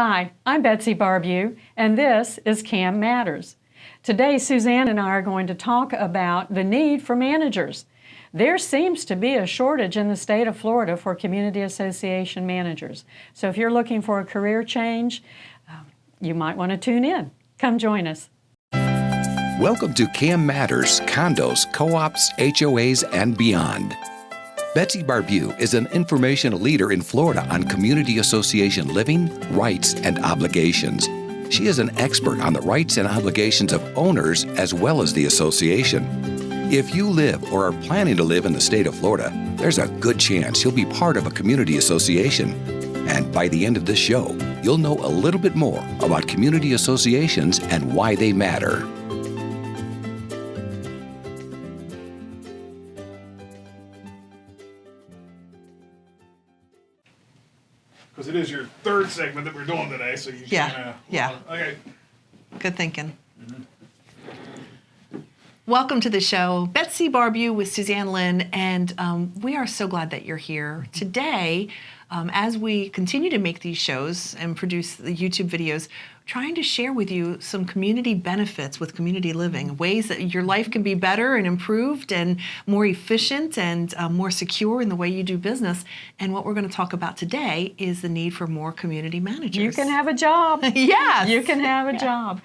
Hi, I'm Betsy Barbieux, and this is CAM Matters. Today, Suzanne and I are going to talk about the need for managers. There seems to be a shortage in the state of Florida for community association managers. So if you're looking for a career change, you might want to tune in. Come join us. Welcome to CAM Matters, Condos, Co-ops, HOAs, and beyond. Betsy Barbieux is an informational leader in Florida on community association living, rights, and obligations. She is an expert on the rights and obligations of owners as well as the association. If you live or are planning to live in the state of Florida, there's a good chance you'll be part of a community association. And by the end of this show, you'll know a little bit more about community associations and why they matter. Because it is your third segment that we're doing today, so you Yeah. Okay. Good thinking. Welcome to the show. Betsy Barbieux with Suzanne, Lynn, and we are so glad that you're here. Today, as we continue to make these shows and produce the YouTube videos, trying to share with you some community benefits with community living, ways that your life can be better and improved and more efficient and more secure in the way you do business. And what we're going to talk about today is the need for more community managers. You can have a job. Yes. You can have a job.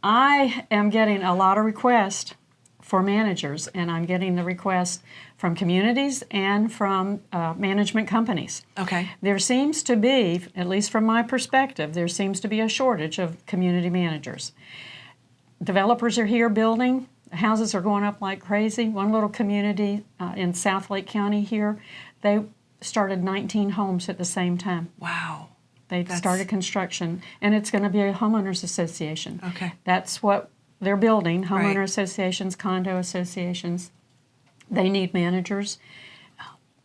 I am getting a lot of requests for managers, and I'm getting the requests from communities and from management companies. Okay. There seems to be, at least from my perspective, there seems to be a shortage of community managers. Developers are here building. Houses are going up like crazy. One little community in South Lake County here, they started 19 homes at the same time. Wow. They started construction, and it's going to be a homeowners association. Okay. That's what they're building, homeowner Right. associations, condo associations. They need managers.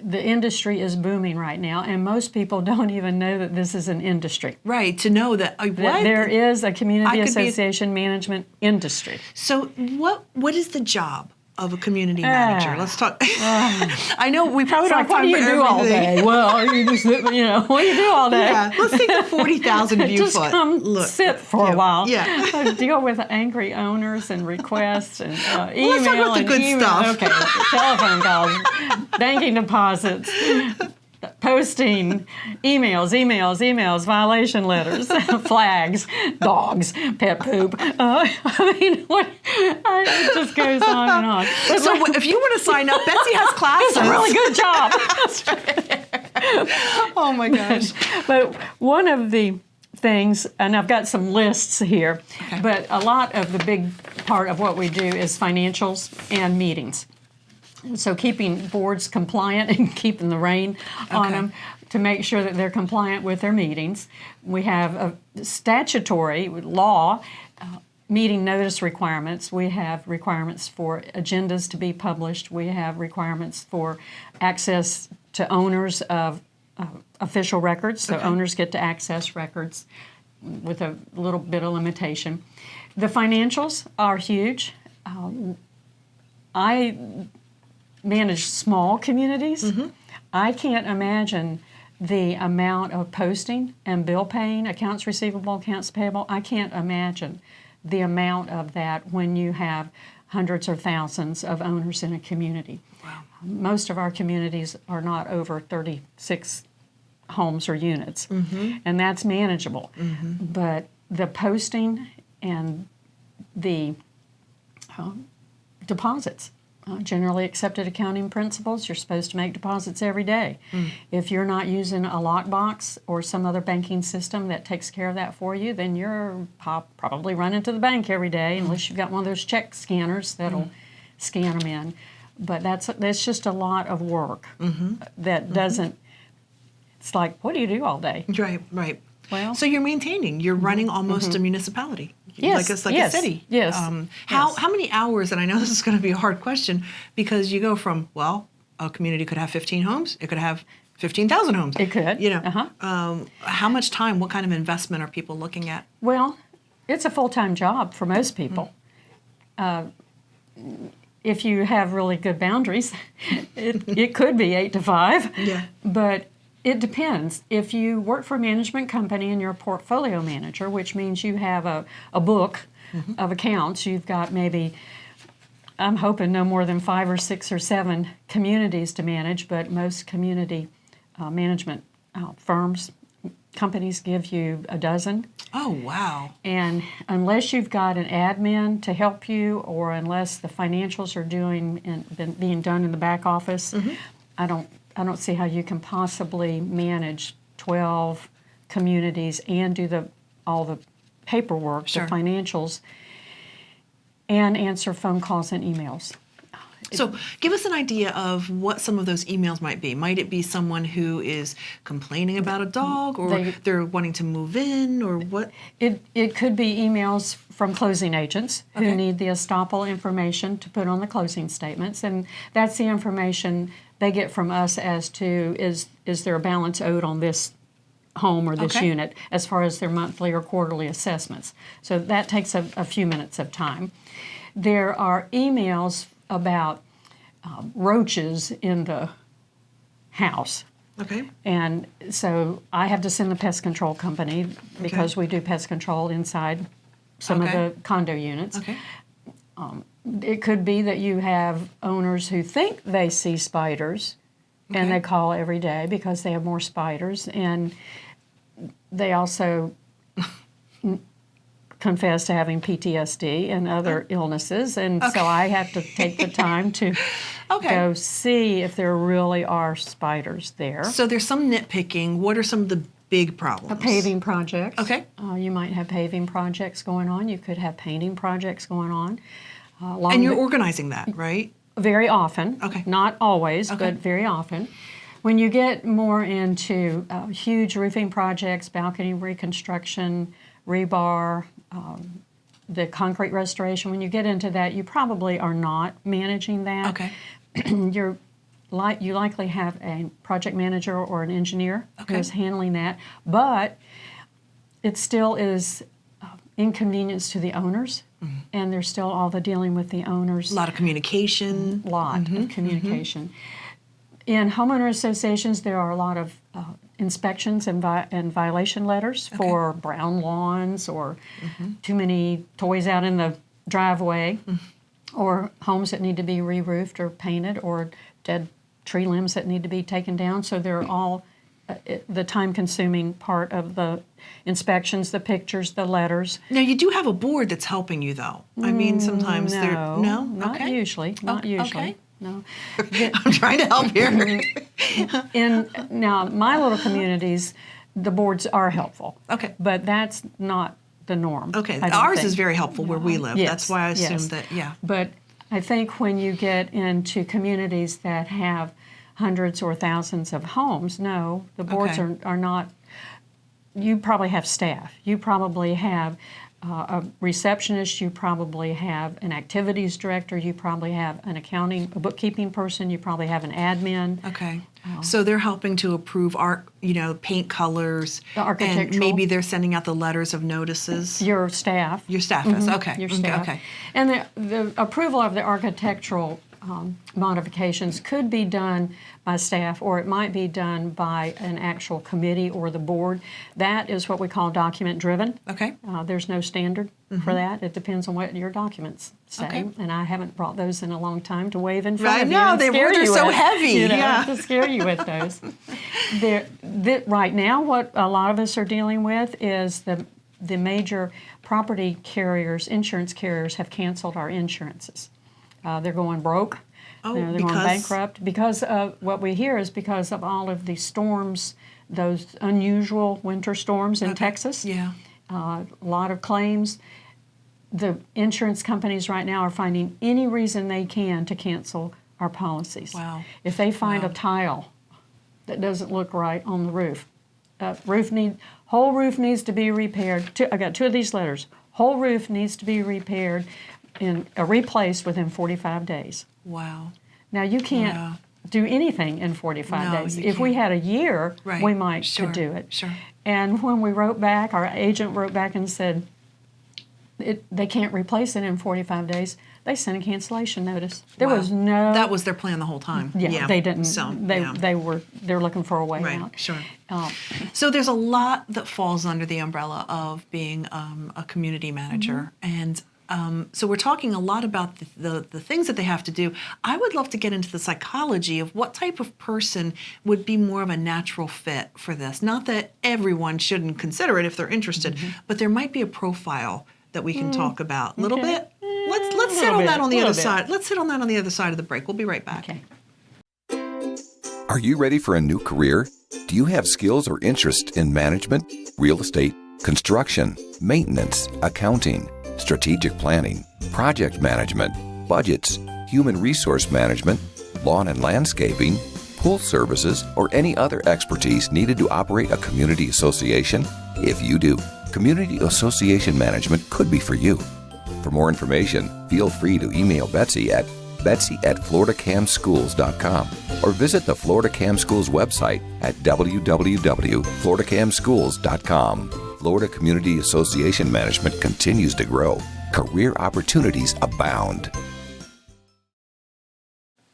The industry is booming right now, and most people don't even know that this is an industry. Right, to know that, That there is a community I could be- association management industry. So what is the job of a community manager? Let's talk. I know we probably don't have What time do you for do all everything. day? Well, you just, what do you do all day? Yeah, let's take the 40,000 view Just foot. come sit for a while. Yeah. Deal with angry owners and requests and email. let's talk about the and good email. stuff. Okay, telephone calls, banking deposits, posting, emails, violation letters, flags, dogs, pet poop. I mean, it just goes on and on. So if you want to sign up, Betsy has classes. It's a really good job. Oh my gosh. But one of the things, and I've got some lists here, but a lot of the big part of what we do is financials and meetings. So keeping boards compliant and keeping the rein on them to make sure that they're compliant with their meetings. We have a statutory law meeting notice requirements. We have requirements for agendas to be published. We have requirements for access to owners of official records, so owners get to access records with a little bit of limitation. The financials are huge. I manage small communities. I can't imagine the amount of posting and bill paying, accounts receivable, accounts payable. I can't imagine the amount of that when you have hundreds or thousands of owners in a community. Wow. Most of our communities are not over 36 homes or units, and that's manageable. But the posting and the deposits, generally accepted accounting principles, you're supposed to make deposits every day. If you're not using a lockbox or some other banking system that takes care of that for you, then you're probably running to the bank every day, unless you've got one of those check scanners that'll scan them in. But that's just a lot of work that doesn't, it's like, what do you do all day? Right. Well, So you're maintaining, you're running almost a municipality. Yes, Like a city. yes, How many hours, and I know this is going to be a hard question, because you go from, well, a community could have 15 homes, it could have 15,000 homes. It could. You know, how much time, what kind of investment are people looking at? Well, it's a full-time job for most people. If you have really good boundaries, it could be 8 to 5. Yeah. But It depends. If you work for a management company and you're a portfolio manager, which means you have a book of accounts, you've got maybe, I'm hoping no more than 5 or 6 or 7 communities to manage, but most community management firms, companies give you a dozen. Oh, wow. And unless you've got an admin to help you, or unless the financials are being done in the back office, I don't see how you can possibly manage 12 communities and do all the paperwork, Sure. the financials, and answer phone calls and emails. So give us an idea of what some of those emails might be. Might it be someone who is complaining about a dog, or they're wanting to move in, or what? It could be emails from closing agents who Okay. need the estoppel information to put on the closing statements, and that's the information they get from us as to is there a balance owed on this home or this Okay. unit as far as their monthly or quarterly assessments. So that takes a few minutes of time. There are emails about roaches in the house. Okay. And so I have to send the pest control company because we do pest control inside some of Okay. the condo units. Okay. It could be that you have owners who think they see spiders and Okay. they call every day because they have more spiders, and they also confess to having PTSD and other illnesses, and so I have to take the time to Okay. go see if there really are spiders there. So there's some nitpicking. What are some of the big problems? Paving projects. Okay. You might have paving projects going on. You could have painting projects going on. And you're organizing that, right? Very often. Okay. Not always, Okay. but very often. When you get more into huge roofing projects, balcony reconstruction, rebar, the concrete restoration, when you get into that, you probably are not managing that. Okay. You likely have a project manager or an engineer who Okay. is handling that, but it still is inconvenience to the owners, and there's still all the dealing with the owners. A lot of communication. Lot of communication. In homeowner associations, there are a lot of inspections and violation letters for brown lawns, or too many toys out in the driveway, or homes that need to be re-roofed or painted, or dead tree limbs that need to be taken down. So they're all the time-consuming part of the inspections, the pictures, the letters. Now, you do have a board that's helping you, though. I mean, sometimes they're... No? Not Okay. usually. Not usually. Okay. No. I'm trying to help here. In now my little communities, the boards are helpful. Okay. But that's not the norm. Okay. I don't Ours think. is very helpful where we live. Yes, That's why I assumed yes. that, yeah. But I think when you get into communities that have hundreds or thousands of homes, no, the boards Okay. are not. You probably have staff. You probably have a receptionist. You probably have an activities director. You probably have a bookkeeping person. You probably have an admin. Okay. So they're helping to approve paint colors. The And architectural. maybe they're sending out the letters of notices. Your staff. Your staff is, okay. Your Okay, staff. okay. And the approval of the architectural modifications could be done by staff, or it might be done by an actual committee or the board. That is what we call document driven. Okay. There's no standard for that. It depends on what your documents say. Okay. And I haven't brought those in a long time to wave in front I of you know, and scare they're you so with, heavy, you know, yeah. to scare you with those. Right now, what a lot of us are dealing with is the major property carriers, insurance carriers, have canceled our insurances. They're going broke. Oh, They're going bankrupt because of what we hear is because of all of the storms, those unusual winter storms in Texas. Yeah. A lot of claims. The insurance companies right now are finding any reason they can to cancel our policies. Wow. If they find Wow. a tile that doesn't look right on the roof, whole roof needs to be repaired. I got 2 of these letters. Whole roof needs to be repaired and replaced within 45 days. Wow. Now you can't Wow. do anything in 45 No, days. you If we can't. had a year, Right. we might Sure. could do it. Sure. And when we wrote back, our agent wrote back and said, they can't replace it in 45 days, they sent a cancellation notice. There was no. That was their plan the whole time. Yeah, they didn't. So they're looking for a way right, out. sure. So there's a lot that falls under the umbrella of being a community manager, and so we're talking a lot about the things that they have to do. I would love to get into the psychology of what type of person would be more of a natural fit for this. Not that everyone shouldn't consider it if they're interested, but there might be a profile that we can talk about a little bit. Let's sit on that on the other side. Let's sit on that on the other side of the break. We'll be right back. Okay. Are you ready for a new career? Do you have skills or interest in management, real estate, construction, maintenance, accounting, strategic planning, project management, budgets, human resource management, lawn and landscaping, pool services, or any other expertise needed to operate a community association? If you do, community association management could be for you. For more information, feel free to email Betsy at betsy@floridacamschools.com or visit the Florida Cam Schools website at www.floridacamschools.com. Florida Community Association Management continues to grow. Career opportunities abound.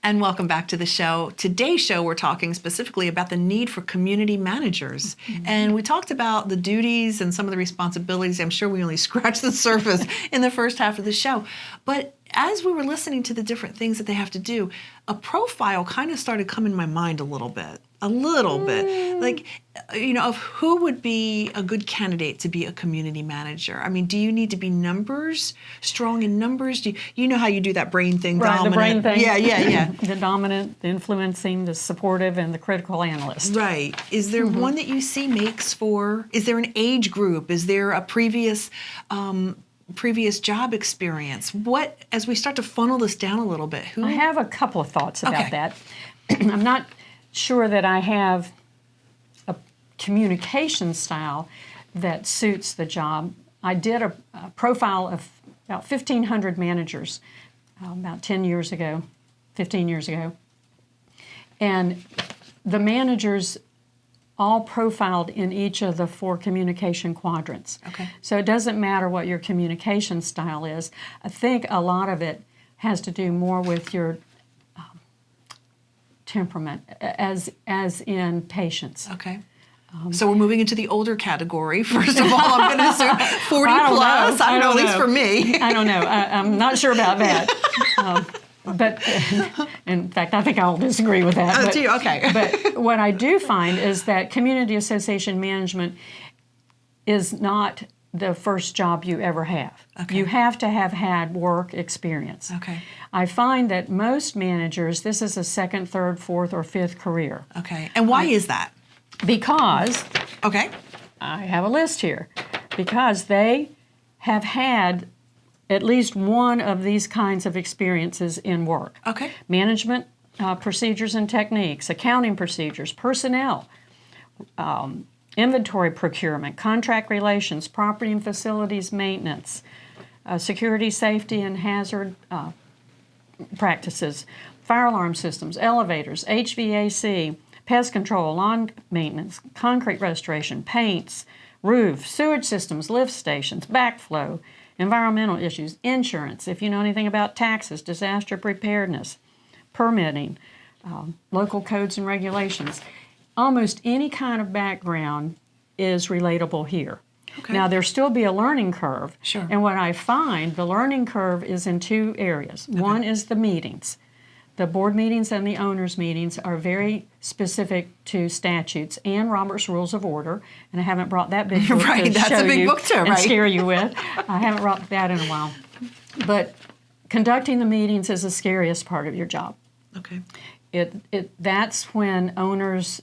And welcome back to the show. Today's show, we're talking specifically about the need for community managers. And we talked about the duties and some of the responsibilities. I'm sure we only scratched the surface in the first half of the show. But as we were listening to the different things that they have to do, a profile kind of started coming in my mind a little bit. Like, of who would be a good candidate to be a community manager. I mean, do you need to be strong in numbers? Do you know how you do that brain thing? Right, dominant? the brain thing. Yeah. The dominant, the influencing, the supportive, and the critical analyst. Right. Is there one that you see makes for, is there an age group? Is there a previous job experience? What, as we start to funnel this down a little bit, who? I have a couple of thoughts about Okay. that. I'm not sure that I have a communication style that suits the job. I did a profile of about 1,500 managers about 15 years ago. And the managers all profiled in each of the 4 communication quadrants. Okay. So it doesn't matter what your communication style is. I think a lot of it has to do more with your temperament, as in patience. Okay. So we're moving into the older category. First of all, I'm going to assume 40 plus. I know, at least for me. I don't know. I'm not sure about that. But in fact, I think I'll disagree with that. Oh, do you? Okay. But what I do find is that community association management is not the first job you ever have. Okay. You have to have had work experience. Okay. I find that most managers, this is a second, third, fourth, or fifth career. Okay. And why is that? Because Okay. I have a list here. Because they have had at least one of these kinds of experiences in work. Okay. Management procedures and techniques, accounting procedures, personnel, inventory procurement, contract relations, property and facilities maintenance, security, safety, and hazard practices, fire alarm systems, elevators, HVAC, pest control, lawn maintenance, concrete restoration, paints, roof, sewage systems, lift stations, backflow, environmental issues, insurance, if you know anything about taxes, disaster preparedness, permitting, local codes and regulations. Almost any kind of background is relatable here. Okay. Now, there'll still be a learning curve. Sure. And what I find, the learning curve is in 2 areas. Okay. One is the meetings. The board meetings and the owners' meetings are very specific to statutes and Robert's Rules of Order. And I haven't brought that big book Right, to that's show a big you book too, and right? scare you with. I haven't brought that in a while. But conducting the meetings is the scariest part of your job. Okay. That's when owners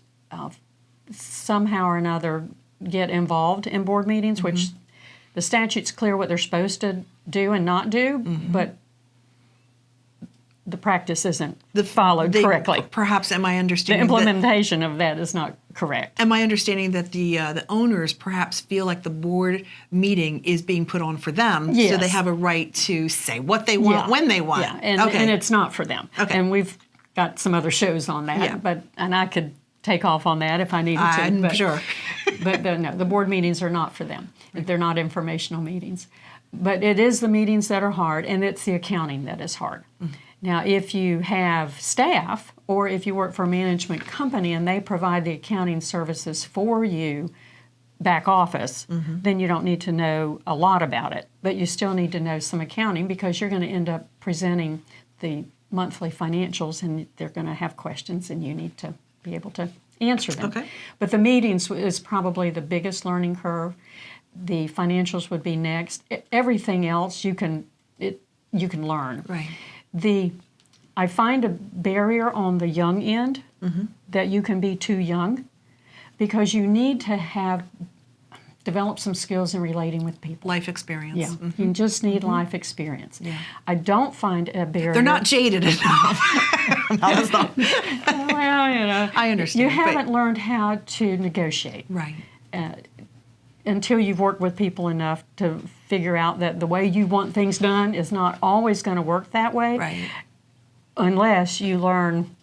somehow or another get involved in board meetings, which the statute's clear what they're supposed to do and not do, but the practice isn't followed correctly. Perhaps, am I The understanding implementation of that is not correct. Am I understanding that the owners perhaps feel like the board meeting is being put on for them, so Yes. they have a right to say what they want when they want? Yeah, and, okay. and it's not for them. Okay. And we've got some other shows on that, Yeah. and I could take off on that if I needed to. I'm but, sure. But the board meetings are not for them. They're not informational meetings. But it is the meetings that are hard, and it's the accounting that is hard. Now, if you have staff or if you work for a management company and they provide the accounting services for you, back office, then you don't need to know a lot about it. But you still need to know some accounting because you're going to end up presenting the monthly financials and they're going to have questions and you need to be able to answer them. Okay. But the meetings is probably the biggest learning curve. The financials would be next. Everything else you can learn. Right. I find a barrier on the young end that you can be too young because you need to develop some skills in relating with people. Life experience. Yeah, you just need life experience. Yeah. I don't find a barrier. They're not jaded enough. Well, I understand. You haven't learned how to negotiate. Right. Until you've worked with people enough to figure out that the way you want things done is not always going to work that way. Right. Unless you learn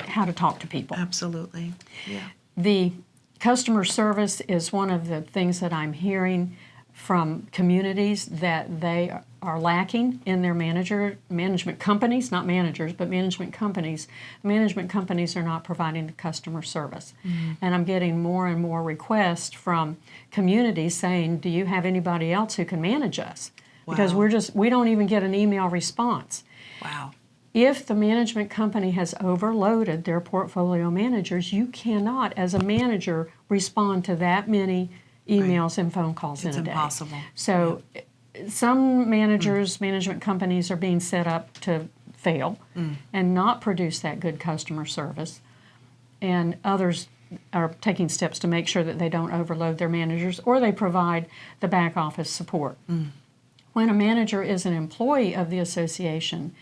how to talk to people. Absolutely. Yeah. The customer service is one of the things that I'm hearing from communities that they are lacking in their management companies, not managers, but management companies. Management companies are not providing the customer service. And I'm getting more and more requests from communities saying, do you have anybody else who can manage us? Because we don't even get an email response. Wow. If the management company has overloaded their portfolio managers, you cannot, as a manager, respond to that many emails and phone calls in a day. It's impossible. So some managers, management companies are being set up to fail and not produce that good customer service. And others are taking steps to make sure that they don't overload their managers or they provide the back office support. When a manager is an employee of the association,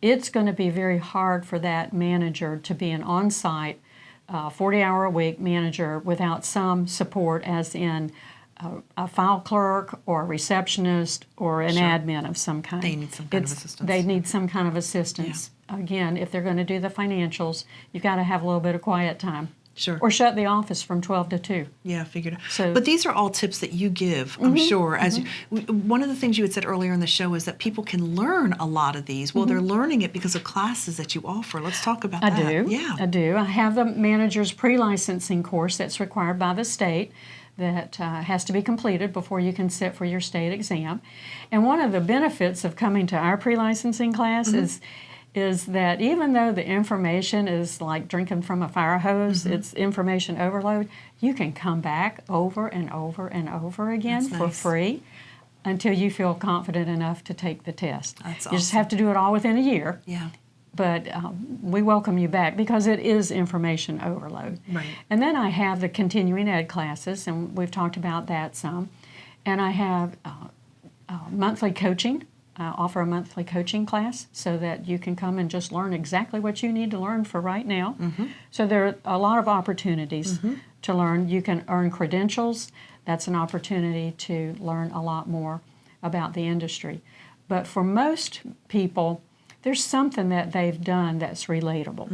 it's going to be very hard for that manager to be an on-site 40-hour-a-week manager without some support, as in a file clerk or a receptionist or an admin of some kind. They need some kind of assistance. They need some kind of assistance. Again, if they're going to do the financials, you've got to have a little bit of quiet time. Sure. Or shut the office from 12 to 2. Yeah, figured out. So, but these are all tips that you give, I'm sure. As one of the things you had said earlier in the show is that people can learn a lot of these. Well, they're learning it because of classes that you offer. Let's talk about that. I do. Yeah. I do. I have the manager's pre-licensing course that's required by the state that has to be completed before you can sit for your state exam. And one of the benefits of coming to our pre-licensing class is that even though the information is like drinking from a fire hose, it's information overload, you can come back over and over and over again for free until you feel confident enough to take the test. That's You just have to do it all within a year. Yeah. But we welcome you back because it is information overload. Right. And then I have the continuing ed classes, and we've talked about that some. And I have monthly coaching. I offer a monthly coaching class so that you can come and just learn exactly what you need to learn for right now. So there are a lot of opportunities to learn. You can earn credentials. That's an opportunity to learn a lot more about the industry. But for most people, there's something that they've done that's relatable.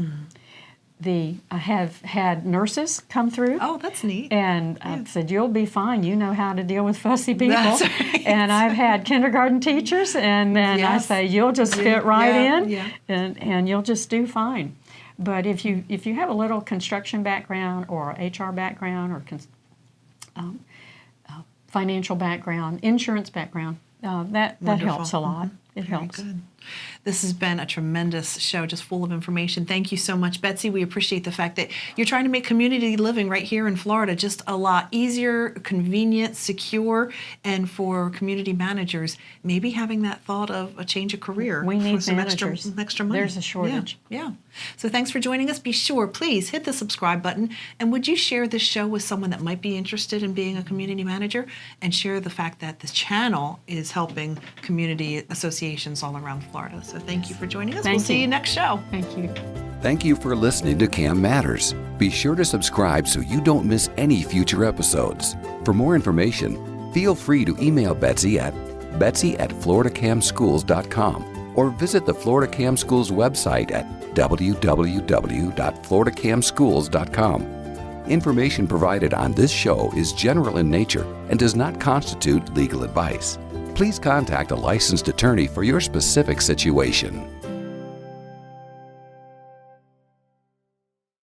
I have had nurses come through. Oh, that's neat. And I said, you'll be fine. You know how to deal with fussy people. That's right. And I've had kindergarten teachers, and then I say, you'll just fit right in, and you'll just do fine. But if you have a little construction background or HR background or financial background, insurance background, that helps a lot. It helps. Good. This has been a tremendous show, just full of information. Thank you so much, Betsy. We appreciate the fact that you're trying to make community living right here in Florida just a lot easier, convenient, secure, and for community managers, maybe having that thought of a change of career. We need for some managers. extra money. There's a shortage. Yeah. So thanks for joining us. Be sure, please, hit the subscribe button. And would you share this show with someone that might be interested in being a community manager? And share the fact that this channel is helping community associations all around Florida. So thank you for joining us. We'll see you next show. Thank you. Thank you for listening to CAM Matters. Be sure to subscribe so you don't miss any future episodes. For more information, feel free to email Betsy at betsy@floridacamschools.com or visit the Florida Cam Schools website at www.floridacamschools.com. Information provided on this show is general in nature and does not constitute legal advice. Please contact a licensed attorney for your specific situation.